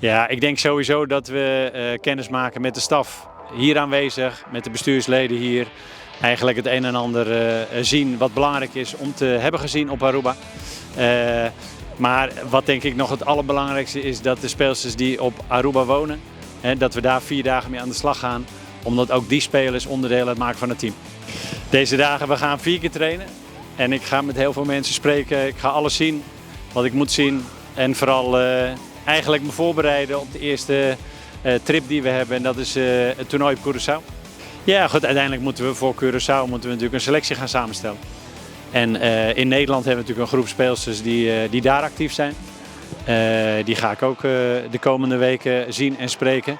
Ja, ik denk sowieso dat we kennis maken met de staf hier aanwezig, met de bestuursleden hier. Eigenlijk het een en ander zien wat belangrijk is om te hebben gezien op Aruba. Maar wat denk ik nog het allerbelangrijkste is dat de speelsters die op Aruba wonen, dat we daar 4 dagen mee aan de slag gaan. Omdat ook die spelers onderdeel uitmaken van het team. Deze dagen, we gaan 4 keer trainen. En ik ga met heel veel mensen spreken. Ik ga alles zien wat ik moet zien. En vooral eigenlijk me voorbereiden op de eerste trip die we hebben. En dat is het toernooi op Curaçao. Ja, goed, uiteindelijk moeten we voor Curaçao natuurlijk een selectie gaan samenstellen. En in Nederland hebben we natuurlijk een groep speelsters die daar actief zijn. Die ga ik ook de komende weken zien en spreken.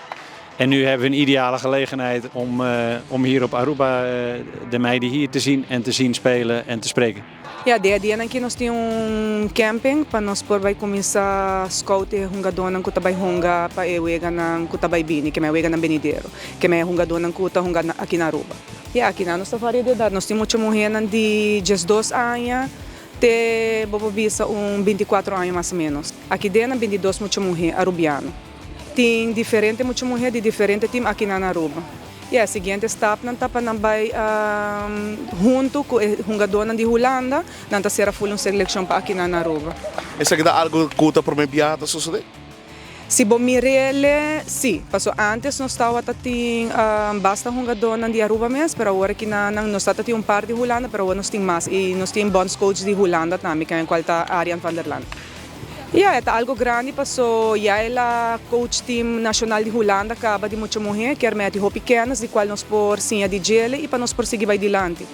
En nu hebben we een ideale gelegenheid om hier op Aruba de meiden hier te zien spelen en te spreken. Ja, dia aqui nós temos camping para nós por vai começar scout e hungador ng kutabay hunga pa ewega ng kutabay bini que me ewega ng Benidero que me hungador ng kuta hunga aqui na Aruba. Ja, aqui na nossa variedade nós temos muita mulher de 12 anos até bobo bisa 24 anos mais ou menos. Aqui dentro 22 muita mulher arubiano. Tem diferente muita mulher de diferente time aqui na Aruba. Ja, seguinte stap nanta panambay junto com o jogador de Holanda, nanta será full seleção para aqui na Aruba. Essa que dá algo conta para mim piada suceder? Se bom mirele, sim. Passo antes nós estava tati basta jogador de Aruba mesmo, pero agora que nós está tati par de Holanda, pero agora nós tem mais e nós tem bons coach de Holanda também, que é qual tá Arjan van der Land. Ja, é algo grande, passou já ela coach team nacional de Holanda, acaba de muita mulher, que é de pequenas, de qual nós por sim a de gele e para nós prosseguir vai adiante.